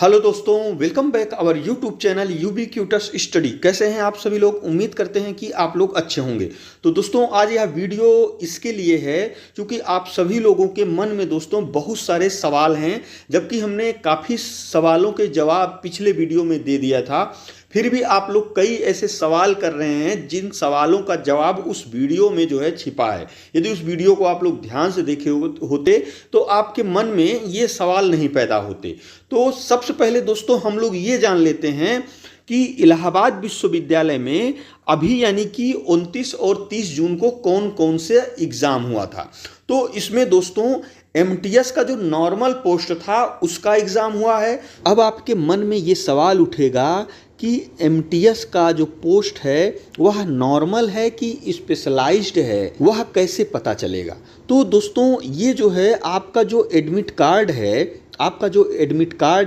Hello दोस्तों, welcome back our YouTube channel UB cutes study. कैसे हैं आप सभी लोग? उम्मीद करते हैं कि आप लोग अच्छे होंगे। तो दोस्तों आज यह वीडियो इसके लिए है क्योंकि आप सभी लोगों के मन में दोस्तों बहुत सारे सवाल हैं, जबकि हमने काफ़ी सवालों के जवाब पिछले वीडियो में दे दिया था। फिर भी आप लोग कई ऐसे सवाल कर रहे हैं जिन सवालों का जवाब उस वीडियो में जो है छिपा है। यदि उस वीडियो को आप लोग ध्यान से देखे होते तो आपके मन में ये सवाल नहीं पैदा होते। तो सबसे पहले दोस्तों हम लोग ये जान लेते हैं कि इलाहाबाद विश्वविद्यालय में अभी यानी कि 29 और 30 जून को कौन कौन से एग्ज़ाम हुआ था। तो इसमें दोस्तों एमटीएस का जो नॉर्मल पोस्ट था उसका एग्ज़ाम हुआ है। अब आपके मन में ये सवाल उठेगा कि एमटीएस का जो पोस्ट है वह नॉर्मल है कि स्पेशलाइज्ड है, वह कैसे पता चलेगा? तो दोस्तों ये जो है आपका जो एडमिट कार्ड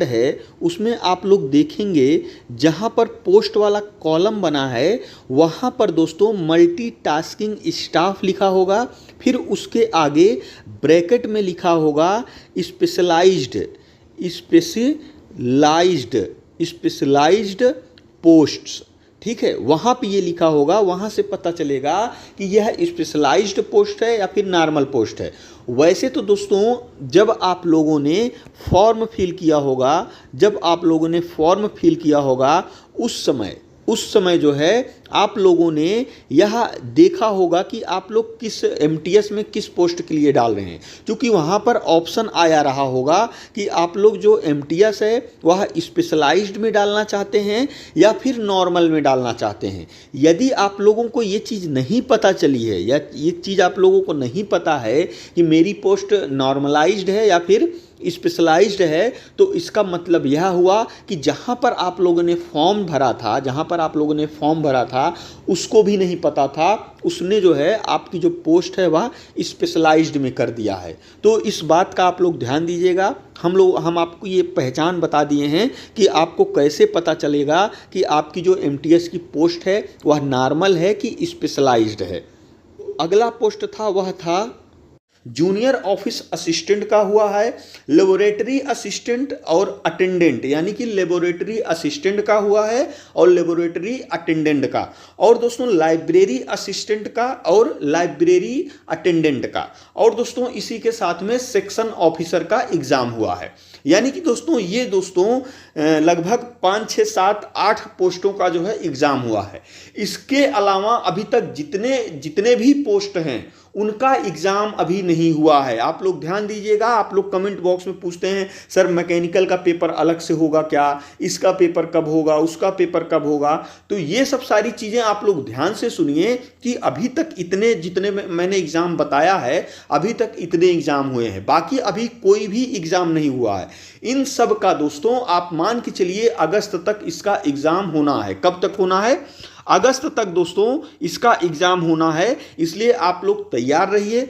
है उसमें आप लोग देखेंगे जहाँ पर पोस्ट वाला कॉलम बना है वहाँ पर दोस्तों मल्टीटास्किंग स्टाफ लिखा होगा, फिर उसके आगे ब्रैकेट में लिखा होगा स्पेशलाइज्ड पोस्ट्स। ठीक है, वहाँ पे ये लिखा होगा, वहाँ से पता चलेगा कि यह स्पेशलाइज्ड पोस्ट है या फिर नॉर्मल पोस्ट है। वैसे तो दोस्तों जब आप लोगों ने फॉर्म फिल किया होगा उस समय जो है आप लोगों ने यह देखा होगा कि आप लोग किस एमटीएस में किस पोस्ट के लिए डाल रहे हैं, क्योंकि वहाँ पर ऑप्शन आया रहा होगा कि आप लोग जो एमटीएस है वह स्पेशलाइज्ड में डालना चाहते हैं या फिर नॉर्मल में डालना चाहते हैं। यदि आप लोगों को ये चीज़ नहीं पता चली है या ये चीज़ आप लोगों को नहीं पता है कि मेरी पोस्ट नॉर्मलाइज्ड है या फिर स्पेशलाइज्ड है, तो इसका मतलब यह हुआ कि जहाँ पर आप लोगों ने फॉर्म भरा था उसको भी नहीं पता था, उसने जो है आपकी जो पोस्ट है वह स्पेशलाइज्ड में कर दिया है। तो इस बात का आप लोग ध्यान दीजिएगा। हम आपको ये पहचान बता दिए हैं कि आपको कैसे पता चलेगा कि आपकी जो एमटीएस की पोस्ट है वह नॉर्मल है कि स्पेशलाइज्ड है। अगला पोस्ट था वह था जूनियर ऑफिस असिस्टेंट का हुआ है, लेबोरेटरी असिस्टेंट और अटेंडेंट, यानी कि लेबोरेटरी असिस्टेंट का हुआ है और लेबोरेटरी अटेंडेंट का, और दोस्तों लाइब्रेरी असिस्टेंट का और लाइब्रेरी अटेंडेंट का, और दोस्तों इसी के साथ में सेक्शन ऑफिसर का एग्जाम हुआ है। यानी कि दोस्तों ये लगभग 5, 6, 7, 8 पोस्टों का जो है एग्जाम हुआ है। इसके अलावा अभी तक जितने भी पोस्ट हैं उनका एग्जाम अभी नहीं हुआ है। आप लोग ध्यान दीजिएगा। आप लोग कमेंट बॉक्स में पूछते हैं सर मैकेनिकल का पेपर अलग से होगा क्या, इसका पेपर कब होगा, उसका पेपर कब होगा। तो ये सब सारी चीज़ें आप लोग ध्यान से सुनिए कि अभी तक जितने मैंने एग्ज़ाम बताया है अभी तक इतने एग्ज़ाम हुए हैं, बाकी अभी कोई भी एग्ज़ाम नहीं हुआ है। इन सब का दोस्तों आप मान के चलिए अगस्त तक इसका एग्ज़ाम होना है। कब तक होना है? अगस्त तक दोस्तों इसका एग्ज़ाम होना है। इसलिए आप लोग तैयार रहिए।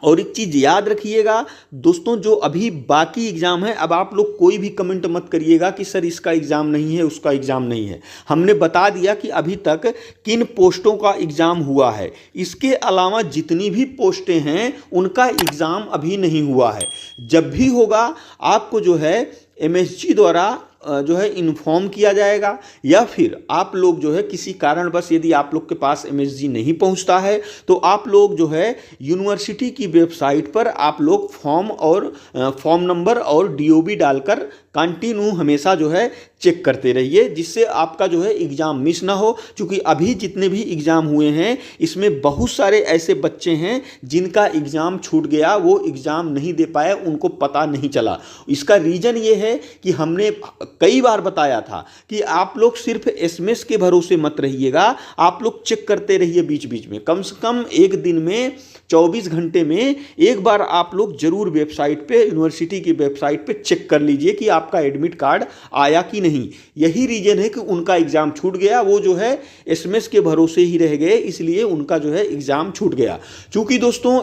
और एक चीज़ याद रखिएगा दोस्तों, जो अभी बाकी एग्ज़ाम है, अब आप लोग कोई भी कमेंट मत करिएगा कि सर इसका एग्ज़ाम नहीं है, उसका एग्ज़ाम नहीं है। हमने बता दिया कि अभी तक किन पोस्टों का एग्ज़ाम हुआ है। इसके अलावा जितनी भी पोस्टें हैं उनका एग्ज़ाम अभी नहीं हुआ है। जब भी होगा आपको जो है एमएसजी द्वारा जो है इन्फॉर्म किया जाएगा, या फिर आप लोग जो है किसी कारणवश यदि आप लोग के पास एमएसजी नहीं पहुंचता है तो आप लोग जो है यूनिवर्सिटी की वेबसाइट पर आप लोग फॉर्म नंबर और डीओबी डालकर कंटिन्यू हमेशा जो है चेक करते रहिए, जिससे आपका जो है एग्ज़ाम मिस ना हो। क्योंकि अभी जितने भी एग्ज़ाम हुए हैं इसमें बहुत सारे ऐसे बच्चे हैं जिनका एग्ज़ाम छूट गया, वो एग्ज़ाम नहीं दे पाए, उनको पता नहीं चला। इसका रीज़न ये है कि हमने कई बार बताया था कि आप लोग सिर्फ एसएमएस के भरोसे मत रहिएगा, आप लोग चेक करते रहिए बीच बीच में। कम से कम एक दिन में 24 घंटे में एक बार आप लोग जरूर वेबसाइट पे, यूनिवर्सिटी की वेबसाइट पे चेक कर लीजिए कि आपका एडमिट कार्ड आया कि नहीं। यही रीजन है कि उनका एग्ज़ाम छूट गया, वो जो है एसएमएस के भरोसे ही रह गए, इसलिए उनका जो है एग्ज़ाम छूट गया। क्योंकि दोस्तों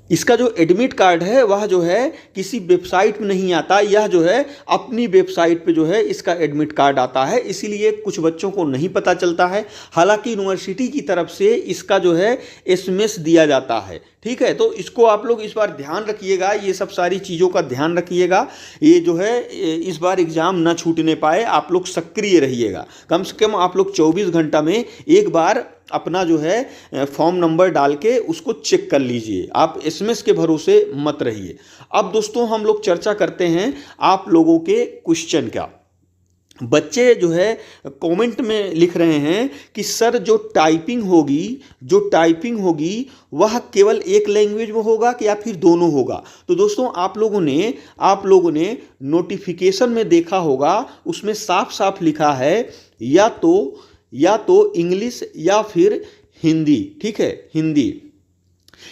इसका जो एडमिट कार्ड है वह जो है किसी वेबसाइट में नहीं आता, यह जो है अपनी वेबसाइट पे जो है इसका एडमिट कार्ड आता है, इसीलिए कुछ बच्चों को नहीं पता चलता है। हालांकि यूनिवर्सिटी की तरफ से इसका जो है एसएमएस दिया जाता है। ठीक है, तो इसको आप लोग इस बार ध्यान रखिएगा, ये सब सारी चीज़ों का ध्यान रखिएगा। ये जो है इस बार एग्ज़ाम ना छूटने पाए, आप लोग सक्रिय रहिएगा। कम से कम आप लोग 24 घंटा में एक बार अपना जो है फॉर्म नंबर डाल के उसको चेक कर लीजिए। आप एसएमएस के भरोसे मत रहिए। अब दोस्तों हम लोग चर्चा करते हैं आप लोगों के क्वेश्चन का। बच्चे जो है कमेंट में लिख रहे हैं कि सर जो टाइपिंग होगी वह केवल एक लैंग्वेज में होगा कि या फिर दोनों होगा। तो दोस्तों आप लोगों ने नोटिफिकेशन में देखा होगा, उसमें साफ साफ लिखा है या तो इंग्लिश या फिर हिंदी। ठीक है, हिंदी,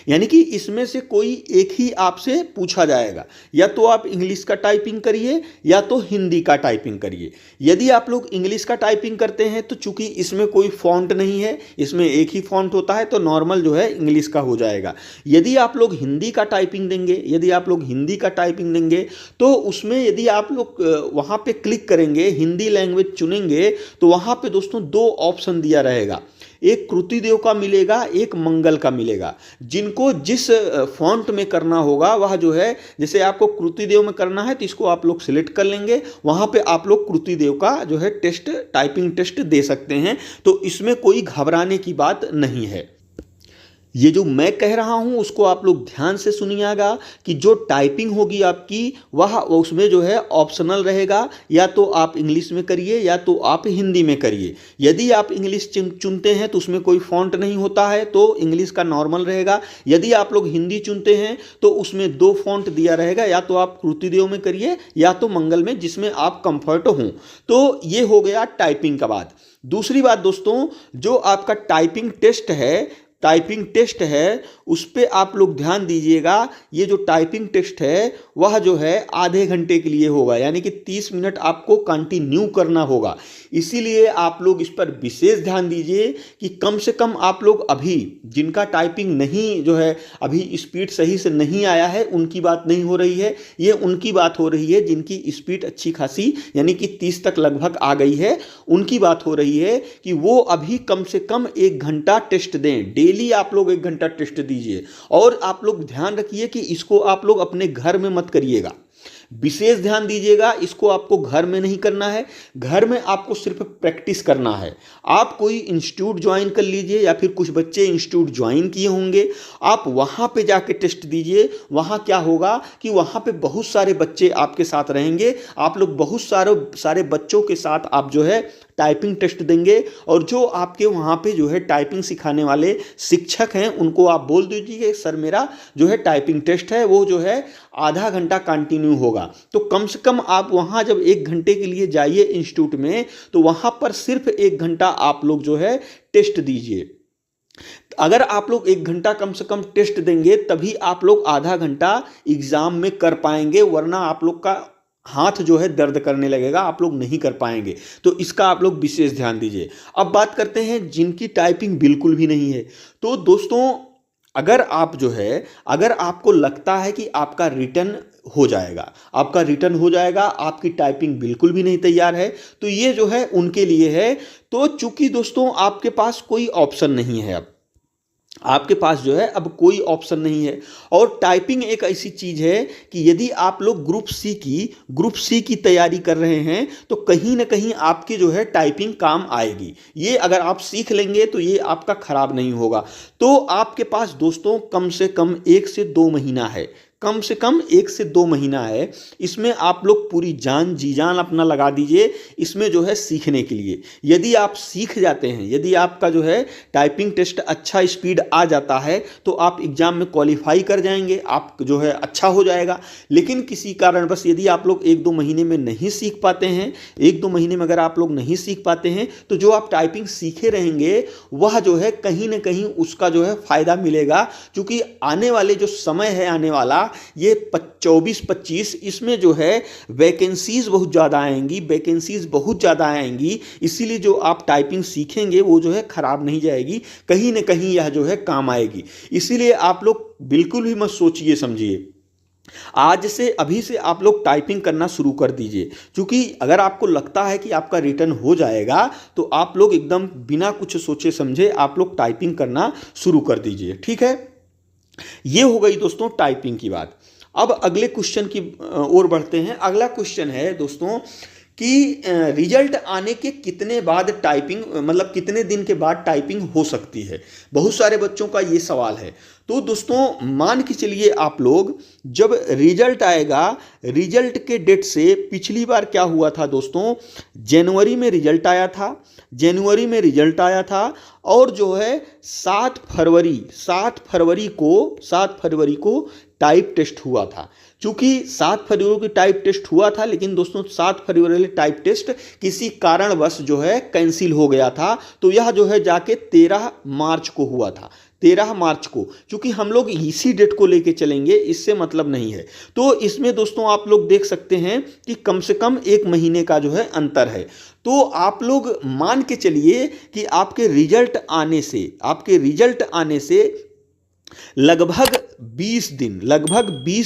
यानी कि इसमें से कोई एक ही आपसे पूछा जाएगा, या तो आप इंग्लिश का टाइपिंग करिए या तो हिंदी का टाइपिंग करिए। यदि आप लोग इंग्लिश का टाइपिंग करते हैं तो चूंकि इसमें कोई फॉन्ट नहीं है, इसमें एक ही फॉन्ट होता है, तो नॉर्मल जो है इंग्लिश का हो जाएगा। यदि आप लोग हिंदी का टाइपिंग देंगे तो उसमें यदि आप लोग वहाँ पे क्लिक करेंगे, हिंदी लैंग्वेज चुनेंगे, तो वहाँ पे दोस्तों दो ऑप्शन दिया रहेगा, एक कृतिदेव का मिलेगा, एक मंगल का मिलेगा। जिनको जिस फॉन्ट में करना होगा वह जो है, जैसे आपको कृतिदेव में करना है तो इसको आप लोग सिलेक्ट कर लेंगे, वहाँ पे आप लोग कृतिदेव का जो है टाइपिंग टेस्ट दे सकते हैं। तो इसमें कोई घबराने की बात नहीं है। ये जो मैं कह रहा हूँ उसको आप लोग ध्यान से सुनिएगा कि जो टाइपिंग होगी आपकी वह उसमें जो है ऑप्शनल रहेगा, या तो आप इंग्लिश में करिए या तो आप हिंदी में करिए। यदि आप इंग्लिश चुनते हैं तो उसमें कोई फॉन्ट नहीं होता है, तो इंग्लिश का नॉर्मल रहेगा। यदि आप लोग हिंदी चुनते हैं तो उसमें दो फॉन्ट दिया रहेगा, या तो आप कृतिदेव में करिए या तो मंगल में, जिसमें आप कंफर्ट हों। तो ये हो गया टाइपिंग का बात। दूसरी बात दोस्तों, जो आपका टाइपिंग टेस्ट है उस पर आप लोग ध्यान दीजिएगा। ये जो टाइपिंग टेस्ट है वह जो है आधे घंटे के लिए होगा, यानी कि 30 मिनट आपको कंटिन्यू करना होगा। इसीलिए आप लोग इस पर विशेष ध्यान दीजिए कि कम से कम आप लोग अभी जिनका टाइपिंग नहीं जो है अभी स्पीड सही से नहीं आया है, उनकी बात नहीं हो रही है, ये उनकी बात हो रही है जिनकी स्पीड अच्छी खासी यानी कि 30 तक लगभग आ गई है। उनकी बात हो रही है कि वो अभी कम से कम 1 घंटा टेस्ट दें। डेली आप लोग 1 घंटा टेस्ट दीजिए। और आप लोग ध्यान रखिए कि इसको आप लोग अपने घर में मत करिएगा, विशेष ध्यान दीजिएगा। इसको आपको घर में नहीं करना है, घर में आपको सिर्फ प्रैक्टिस करना है। आप कोई इंस्टीट्यूट ज्वाइन कर लीजिए, या फिर कुछ बच्चे इंस्टीट्यूट ज्वाइन किए होंगे, आप वहाँ पे जाके टेस्ट दीजिए। वहाँ क्या होगा कि वहाँ पे बहुत सारे बच्चे आपके साथ रहेंगे, आप लोग बहुत सारे बच्चों के साथ आप जो है टाइपिंग टेस्ट देंगे। और जो आपके वहाँ पे जो है टाइपिंग सिखाने वाले शिक्षक हैं उनको आप बोल दीजिए सर मेरा जो है टाइपिंग टेस्ट है वो जो है आधा घंटा कंटिन्यू होगा। तो कम से कम आप वहाँ जब 1 घंटे के लिए जाइए इंस्टीट्यूट में, तो वहाँ पर सिर्फ 1 घंटा आप लोग जो है टेस्ट दीजिए। अगर आप लोग 1 घंटा कम से कम टेस्ट देंगे तभी आप लोग आधा घंटा एग्जाम में कर पाएंगे, वरना आप लोग का हाथ जो है दर्द करने लगेगा, आप लोग नहीं कर पाएंगे। तो इसका आप लोग विशेष ध्यान दीजिए। अब बात करते हैं जिनकी टाइपिंग बिल्कुल भी नहीं है। तो दोस्तों अगर आपको लगता है कि आपका रिटर्न हो जाएगा, आपकी टाइपिंग बिल्कुल भी नहीं तैयार है, तो ये जो है उनके लिए है। तो चूंकि दोस्तों आपके पास कोई ऑप्शन नहीं है, आपके पास जो है अब कोई ऑप्शन नहीं है। और टाइपिंग एक ऐसी चीज़ है कि यदि आप लोग ग्रुप सी की तैयारी कर रहे हैं तो कहीं ना कहीं आपकी जो है टाइपिंग काम आएगी। ये अगर आप सीख लेंगे तो ये आपका खराब नहीं होगा। तो आपके पास दोस्तों कम से कम 1 से 2 महीना है, कम से कम 1 से 2 महीना है। इसमें आप लोग पूरी जान जी जान अपना लगा दीजिए इसमें जो है सीखने के लिए। यदि आप सीख जाते हैं, यदि आपका जो है टाइपिंग टेस्ट अच्छा स्पीड आ जाता है तो आप एग्जाम में क्वालिफाई कर जाएंगे, आप जो है अच्छा हो जाएगा। लेकिन किसी कारणवश यदि आप लोग 1-2 महीने में नहीं सीख पाते हैं, 1-2 महीने में अगर आप लोग नहीं सीख पाते हैं तो जो आप टाइपिंग सीखे रहेंगे वह जो है कहीं ना कहीं उसका जो है फायदा मिलेगा। क्योंकि आने वाले जो समय है आने वाला ये 24-25 इसमें जो है वैकेंसीज बहुत ज़्यादा आएंगी, इसीलिए जो आप टाइपिंग सीखेंगे वो जो है खराब नहीं जाएगी, कहीं ना कहीं यह जो है काम आएगी। इसीलिए आप लोग बिल्कुल भी मत सोचिए समझिए, अभी से आप लोग टाइपिंग करना शुरू कर दीजिए। क्योंकि अगर आपको लगता है कि आपका रिटर्न हो जाएगा तो आप लोग एकदम बिना कुछ सोचे समझे आप लोग टाइपिंग करना शुरू कर दीजिए। ठीक है, ये हो गई दोस्तों टाइपिंग की बात। अब अगले क्वेश्चन की ओर बढ़ते हैं। अगला क्वेश्चन है दोस्तों कि रिजल्ट आने के कितने बाद टाइपिंग, मतलब कितने दिन के बाद टाइपिंग हो सकती है। बहुत सारे बच्चों का ये सवाल है। तो दोस्तों मान के चलिए आप लोग जब रिजल्ट आएगा, रिजल्ट के डेट से पिछली बार क्या हुआ था दोस्तों, जनवरी में रिजल्ट आया था, जनवरी में रिजल्ट आया था और जो है 7 फरवरी को टाइप टेस्ट हुआ था। चूंकि 7 फरवरी को टाइप टेस्ट हुआ था, लेकिन दोस्तों 7 फरवरी टाइप टेस्ट किसी कारणवश जो है कैंसिल हो गया था। तो यह जो है जाके 13 मार्च को हुआ था, 13 मार्च को। चूंकि हम लोग इसी डेट को लेके चलेंगे, इससे मतलब नहीं है। तो इसमें दोस्तों आप लोग देख सकते हैं कि कम से कम 1 महीने का जो है अंतर है। तो आप लोग मान के चलिए कि आपके रिजल्ट आने से लगभग 20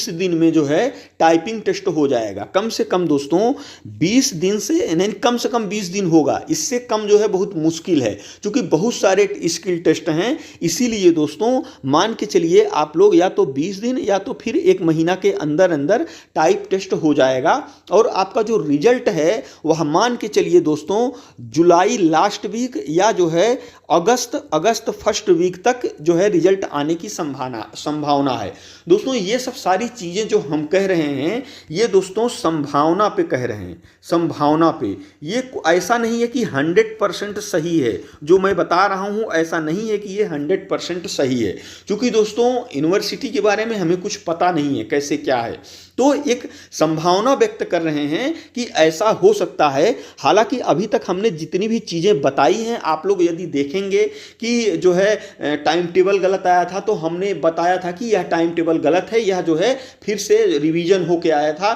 दिन में जो है टाइपिंग टेस्ट हो जाएगा। कम से कम दोस्तों 20 दिन से नहीं, कम से कम 20 दिन होगा। इससे कम जो है बहुत मुश्किल है, क्योंकि बहुत सारे स्किल टेस्ट हैं। इसीलिए दोस्तों मान के चलिए आप लोग या तो 20 दिन या तो फिर 1 महीना के अंदर अंदर टाइप टेस्ट हो जाएगा। और आपका जो रिजल्ट है वह मान के चलिए दोस्तों जुलाई लास्ट वीक या जो है अगस्त फर्स्ट वीक तक जो है रिजल्ट आने की संभावना है। दोस्तों ये सब सारी चीजें जो हम कह रहे हैं, ये दोस्तों संभावना पे कह रहे हैं, संभावना पे। ये ऐसा नहीं है कि 100% सही है जो मैं बता रहा हूं, ऐसा नहीं है कि ये 100% सही है, क्योंकि दोस्तों यूनिवर्सिटी के बारे में हमें कुछ पता नहीं है कैसे क्या है। तो एक संभावना व्यक्त कर रहे हैं कि ऐसा हो सकता है। हालांकि अभी तक हमने जितनी भी चीजें बताई हैं, आप लोग यदि देखेंगे कि जो है टाइम टेबल गलत आया था, तो हमने बताया था कि यह टाइम टेबल गलत है, यह जो है फिर से रिवीजन होके आया था,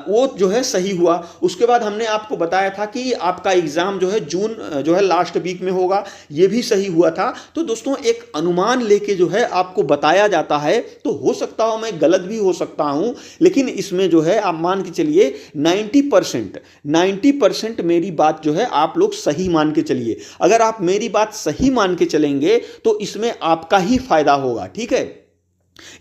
वो जो है सही हुआ। उसके बाद हमने आपको बताया था कि आपका एग्जाम जो है जून जो है लास्ट वीक में होगा, ये भी सही हुआ था। तो दोस्तों एक अनुमान लेके जो है आपको बताया जाता है। तो हो सकता हो मैं गलत भी हो सकता हूं, लेकिन इसमें जो है आप मान के चलिए 90% मेरी बात जो है आप लोग सही मान के चलिए। अगर आप मेरी बात सही मान के चलेंगे तो इसमें आपका ही फायदा होगा, ठीक है।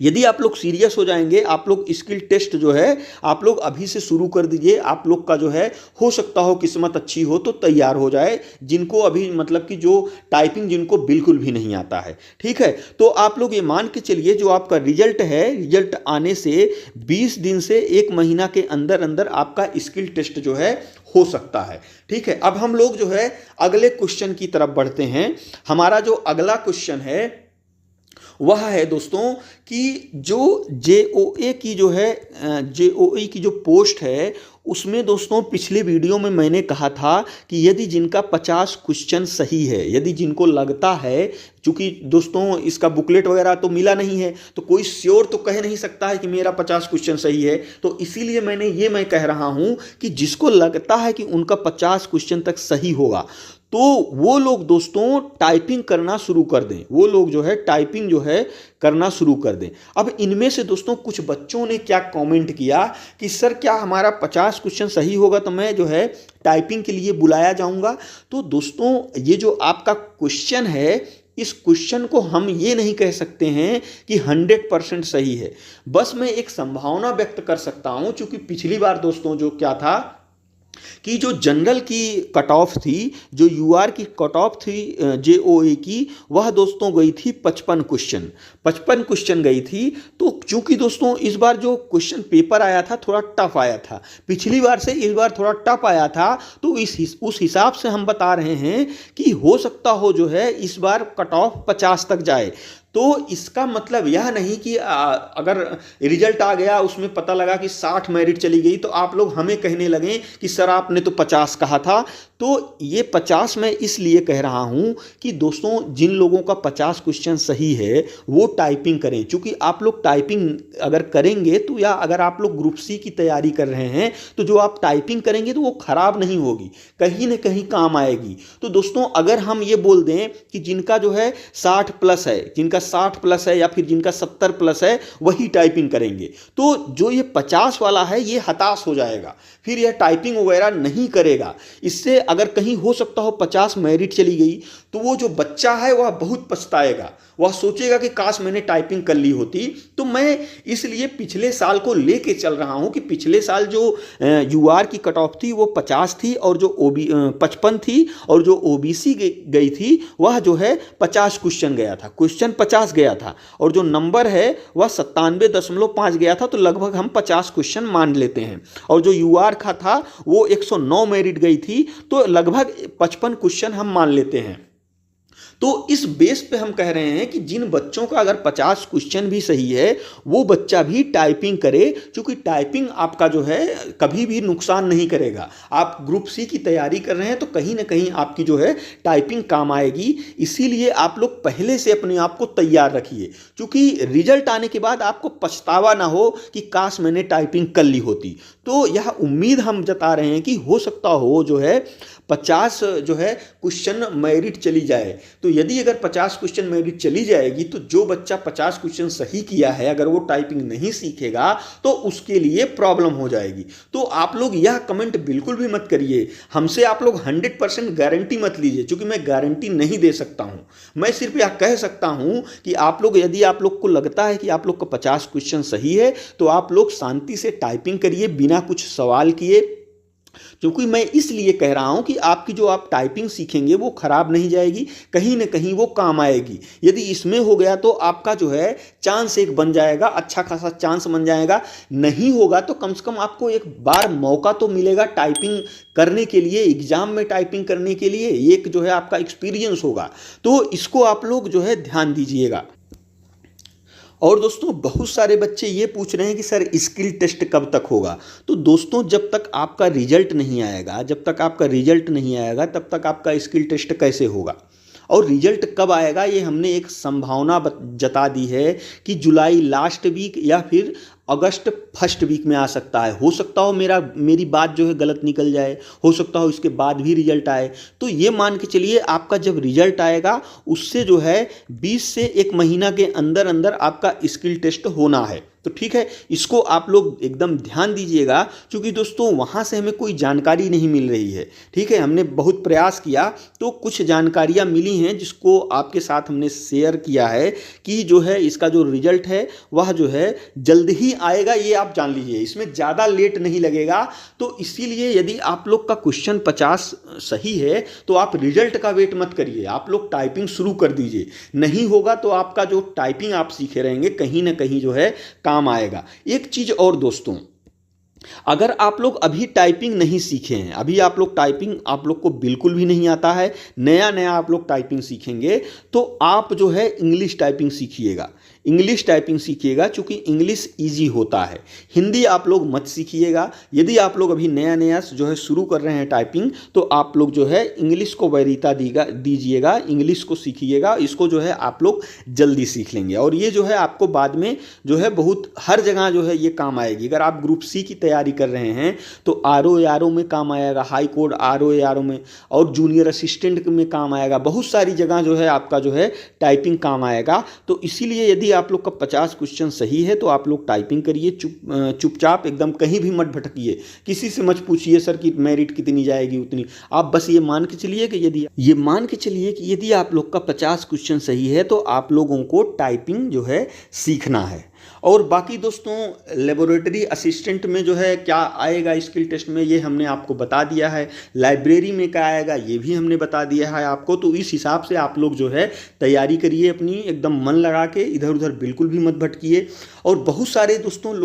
यदि आप लोग सीरियस हो जाएंगे, आप लोग स्किल टेस्ट जो है आप लोग अभी से शुरू कर दीजिए। आप लोग का जो है हो सकता हो किस्मत अच्छी हो तो तैयार हो जाए, जिनको अभी मतलब कि जो टाइपिंग जिनको बिल्कुल भी नहीं आता है, ठीक है। तो आप लोग ये मान के चलिए जो आपका रिजल्ट है, रिजल्ट आने से 20 दिन से 1 महीना के अंदर अंदर आपका स्किल टेस्ट जो है हो सकता है, ठीक है। अब हम लोग जो है अगले क्वेश्चन की तरफ बढ़ते हैं। हमारा जो अगला क्वेश्चन है वह है दोस्तों कि जो जेओए की जो है जेओए की जो पोस्ट है, उसमें दोस्तों पिछले वीडियो में मैंने कहा था कि यदि जिनका 50 क्वेश्चन सही है, यदि जिनको लगता है, चूंकि दोस्तों इसका बुकलेट वगैरह तो मिला नहीं है, तो कोई श्योर तो कह नहीं सकता है कि मेरा 50 क्वेश्चन सही है। तो इसीलिए मैं कह रहा हूं कि जिसको लगता है कि उनका 50 क्वेश्चन तक सही होगा, तो वो लोग दोस्तों टाइपिंग करना शुरू कर दें। वो लोग जो है टाइपिंग जो है करना शुरू कर दें। अब इनमें से दोस्तों कुछ बच्चों ने क्या कमेंट किया कि सर क्या हमारा 50 क्वेश्चन सही होगा तो मैं जो है टाइपिंग के लिए बुलाया जाऊंगा। तो दोस्तों ये जो आपका क्वेश्चन है, इस क्वेश्चन को हम ये नहीं कह सकते हैं कि 100% सही है, बस मैं एक संभावना व्यक्त कर सकता हूं। क्योंकि पिछली बार दोस्तों जो क्या था कि जो जनरल की कट ऑफ थी, जो यूआर की कट ऑफ थी जेओए की, वह दोस्तों गई थी 55 क्वेश्चन गई थी। तो चूंकि दोस्तों इस बार जो क्वेश्चन पेपर आया था थोड़ा टफ आया था, पिछली बार से इस बार थोड़ा टफ आया था, तो उस हिसाब से हम बता रहे हैं कि हो सकता हो जो है इस बार कट ऑफ 50 तक जाए। तो इसका मतलब यह नहीं कि अगर रिजल्ट आ गया उसमें पता लगा कि 60 मेरिट चली गई तो आप लोग हमें कहने लगे कि सर आपने तो 50 कहा था। तो ये 50 मैं इसलिए कह रहा हूं कि दोस्तों जिन लोगों का 50 क्वेश्चन सही है वो टाइपिंग करें। क्योंकि आप लोग टाइपिंग अगर करेंगे तो, या अगर आप लोग ग्रुप सी की तैयारी कर रहे हैं तो जो आप टाइपिंग करेंगे तो वो खराब नहीं होगी, कहीं ना कहीं काम आएगी। तो दोस्तों अगर हम ये बोल दें कि जिनका जो है 60 प्लस है, जिनका 60 प्लस है या फिर जिनका 70 प्लस है वही टाइपिंग करेंगे, तो जो ये 50 वाला है ये हताश हो जाएगा, फिर यह टाइपिंग वगैरह नहीं करेगा। इससे अगर कहीं हो सकता हो 50 मेरिट चली गई तो वो जो बच्चा है वह बहुत पछताएगा, वह सोचेगा कि काश मैंने टाइपिंग कर ली होती। तो मैं इसलिए पिछले साल को लेके चल रहा हूं कि पिछले साल जो यूआर की कट ऑफ थी वो 50 थी और जो 55 थी, और जो ओबीसी गई थी वह जो है 50 क्वेश्चन गया था, क्वेश्चन 50 गया था, और जो नंबर है वह 97.5 गया था। तो लगभग हम 50 क्वेश्चन मान लेते हैं। और जो यूआर का था वो 109 मेरिट गई थी, तो लगभग 55 क्वेश्चन हम मान लेते हैं। तो इस बेस पे हम कह रहे हैं कि जिन बच्चों का अगर 50 क्वेश्चन भी सही है वो बच्चा भी टाइपिंग करे, क्योंकि टाइपिंग आपका जो है कभी भी नुकसान नहीं करेगा। आप ग्रुप सी की तैयारी कर रहे हैं तो कहीं ना कहीं आपकी जो है टाइपिंग काम आएगी। इसीलिए आप लोग पहले से अपने आप को तैयार रखिए, क्योंकि रिजल्ट आने के बाद आपको पछतावा ना हो कि काश मैंने टाइपिंग कर ली होती। तो यह उम्मीद हम जता रहे हैं कि हो सकता हो जो है 50 जो है क्वेश्चन मेरिट चली जाए। तो यदि अगर 50 क्वेश्चन मेरिट चली जाएगी तो जो बच्चा 50 क्वेश्चन सही किया है अगर वो टाइपिंग नहीं सीखेगा तो उसके लिए प्रॉब्लम हो जाएगी। तो आप लोग यह कमेंट बिल्कुल भी मत करिए, हमसे आप लोग 100% गारंटी मत लीजिए, क्योंकि मैं गारंटी नहीं दे सकता हूं। मैं सिर्फ यह कह सकता हूं कि आप लोग, यदि आप लोग को लगता है कि आप लोग का 50 क्वेश्चन सही है तो आप लोग शांति से टाइपिंग करिए बिना कुछ सवाल किए, क्योंकि मैं इसलिए कह रहा हूं कि आपकी जो आप टाइपिंग सीखेंगे वो खराब नहीं जाएगी, कहीं ना कहीं वो काम आएगी। यदि इसमें हो गया तो आपका जो है चांस एक बन जाएगा, अच्छा खासा चांस बन जाएगा। नहीं होगा तो कम से कम आपको एक बार मौका तो मिलेगा टाइपिंग करने के लिए, एग्जाम में टाइपिंग करने के लिए, एक जो है आपका एक्सपीरियंस होगा। तो इसको आप लोग जो है ध्यान दीजिएगा। और दोस्तों बहुत सारे बच्चे ये पूछ रहे हैं कि सर स्किल टेस्ट कब तक होगा। तो दोस्तों जब तक आपका रिजल्ट नहीं आएगा, जब तक आपका रिजल्ट नहीं आएगा तब तक आपका स्किल टेस्ट कैसे होगा। और रिजल्ट कब आएगा ये हमने एक संभावना जता दी है कि जुलाई लास्ट वीक या फिर अगस्त फर्स्ट वीक में आ सकता है। हो सकता हो मेरी बात जो है गलत निकल जाए, हो सकता हो इसके बाद भी रिजल्ट आए। तो ये मान के चलिए आपका जब रिजल्ट आएगा उससे जो है 20 से 1 महीना के अंदर अंदर आपका स्किल टेस्ट होना है। तो ठीक है, इसको आप लोग एकदम ध्यान दीजिएगा, क्योंकि दोस्तों वहाँ से हमें कोई जानकारी नहीं मिल रही है। ठीक है, हमने बहुत प्रयास किया तो कुछ जानकारियाँ मिली हैं जिसको आपके साथ हमने शेयर किया है कि जो है इसका जो रिजल्ट है वह जो है जल्द ही आएगा, ये आप जान लीजिए, इसमें ज़्यादा लेट नहीं लगेगा। तो इसीलिए यदि आप लोग का क्वेश्चन 50 सही है तो आप रिजल्ट का वेट मत करिए, आप लोग टाइपिंग शुरू कर दीजिए। नहीं होगा तो आपका जो टाइपिंग आप सीखे रहेंगे कहीं ना कहीं जो है काम आएगा। एक चीज और दोस्तों, अगर आप लोग अभी टाइपिंग नहीं सीखे हैं, अभी आप लोग टाइपिंग आप लोग को बिल्कुल भी नहीं आता है, नया नया आप लोग टाइपिंग सीखेंगे, तो आप जो है इंग्लिश टाइपिंग सीखिएगा, इंग्लिश टाइपिंग सीखिएगा, क्योंकि इंग्लिश इजी होता है। हिंदी आप लोग मत सीखिएगा। यदि आप लोग अभी नया नया जो है शुरू कर रहे हैं टाइपिंग, तो आप लोग जो है इंग्लिश को वरीयता दीजिएगा, इंग्लिश को सीखिएगा। इसको जो है आप लोग जल्दी सीख लेंगे और ये जो है आपको बाद में जो है बहुत हर जगह जो है ये काम आएगी। अगर आप ग्रुप सी की तैयारी कर रहे हैं तो RO में काम आएगा, हाई कोर्ट RO में, और जूनियर असिस्टेंट में काम आएगा। बहुत सारी जगह जो है आपका जो है टाइपिंग काम आएगा। तो इसीलिए यदि आप लोग का 50 क्वेश्चन सही है तो आप लोग टाइपिंग करिए, चुपचाप एकदम कहीं भी मत भटकिए, किसी से मत पूछिए सर कि मेरिट कितनी जाएगी उतनी। आप बस ये मान के चलिए कि यदि आप लोग का 50 क्वेश्चन सही है तो आप लोगों को टाइपिंग जो है सीखना है। और बाकी दोस्तों लेबोरेटरी असिस्टेंट में जो है क्या आएगा स्किल टेस्ट में ये हमने आपको बता दिया है, लाइब्रेरी में क्या आएगा ये भी हमने बता दिया है आपको। तो इस हिसाब से आप लोग जो है तैयारी करिए अपनी, एकदम मन लगा के, इधर उधर बिल्कुल भी मत भटकिए। और बहुत सारे दोस्तों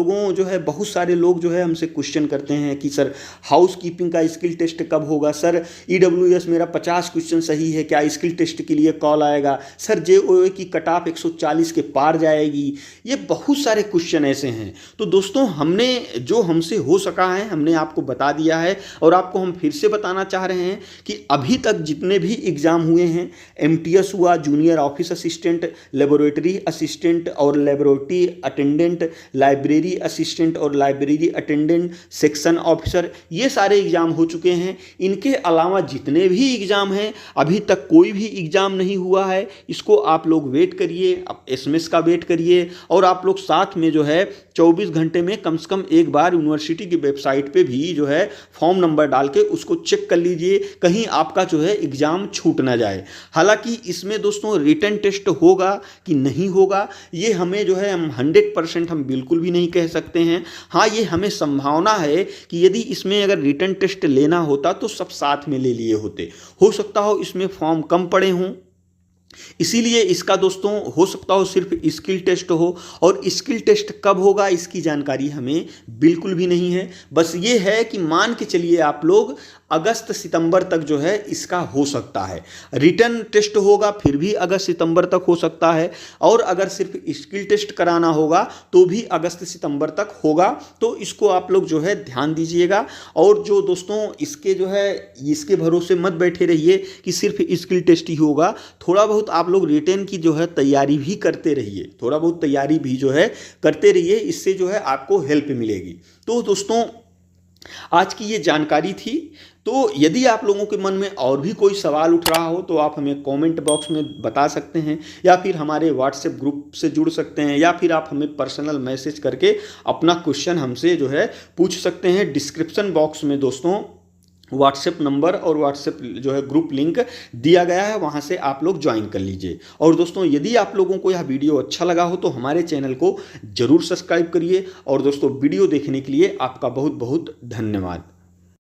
बहुत सारे लोग जो है हमसे क्वेश्चन करते हैं कि सर हाउस कीपिंग का स्किल टेस्ट कब होगा, सर EWS मेरा 50 क्वेश्चन सही है, क्या स्किल टेस्ट के लिए कॉल आएगा, सर JOA की कट ऑफ 140 के पार जाएगी। ये बहुत सारे क्वेश्चन ऐसे हैं। तो दोस्तों हमने जो हमसे हो सका है हमने आपको बता दिया है, और आपको हम फिर से बताना चाह रहे हैं कि अभी तक जितने भी एग्ज़ाम हुए हैं, MTS हुआ, junior office assistant, laboratory assistant और लेबोरेटरी अटेंडेंट, लाइब्रेरी असिस्टेंट और लाइब्रेरी अटेंडेंट, सेक्शन ऑफिसर, ये सारे एग्ज़ाम हो चुके हैं। इनके अलावा जितने भी एग्ज़ाम हैं अभी तक कोई भी एग्ज़ाम नहीं हुआ है। इसको आप लोग वेट करिए, SMS का वेट करिए, और आप लोग साथ में जो है 24 घंटे में कम से कम एक बार यूनिवर्सिटी की वेबसाइट पे भी जो है फॉर्म नंबर डाल के उसको चेक कर लीजिए, कहीं आपका जो है एग्जाम छूट ना जाए। हालांकि इसमें दोस्तों रिटन टेस्ट होगा कि नहीं होगा ये हमें जो है हम 100% हम बिल्कुल भी नहीं कह सकते हैं। हाँ, ये हमें संभावना है कि यदि इसमें अगर रिटन टेस्ट लेना होता तो सब साथ में ले लिए होते, हो सकता हो इसमें फॉर्म कम पड़े हों, इसीलिए इसका दोस्तों हो सकता हो सिर्फ स्किल टेस्ट हो। और स्किल टेस्ट कब होगा इसकी जानकारी हमें बिल्कुल भी नहीं है। बस ये है कि मान के चलिए आप लोग अगस्त सितंबर तक जो है इसका हो सकता है। रिटन टेस्ट होगा फिर भी अगस्त सितंबर तक हो सकता है, और अगर सिर्फ स्किल टेस्ट कराना होगा तो भी अगस्त सितंबर तक होगा। तो इसको आप लोग जो है ध्यान दीजिएगा। और जो दोस्तों इसके जो है इसके भरोसे मत बैठे रहिए कि सिर्फ स्किल टेस्ट ही होगा, थोड़ा बहुत आप लोग रिटन की जो है तैयारी भी करते रहिए, थोड़ा बहुत तैयारी भी जो है करते रहिए, इससे जो है आपको हेल्प मिलेगी। तो दोस्तों आज की ये जानकारी थी। तो यदि आप लोगों के मन में और भी कोई सवाल उठ रहा हो तो आप हमें कमेंट बॉक्स में बता सकते हैं, या फिर हमारे व्हाट्सएप ग्रुप से जुड़ सकते हैं, या फिर आप हमें पर्सनल मैसेज करके अपना क्वेश्चन हमसे जो है पूछ सकते हैं। डिस्क्रिप्शन बॉक्स में दोस्तों व्हाट्सएप नंबर और व्हाट्सएप जो है ग्रुप लिंक दिया गया है, वहां से आप लोग ज्वाइन कर लीजिए। और दोस्तों यदि आप लोगों को यह वीडियो अच्छा लगा हो तो हमारे चैनल को जरूर सब्सक्राइब करिए। और दोस्तों वीडियो देखने के लिए आपका बहुत बहुत धन्यवाद।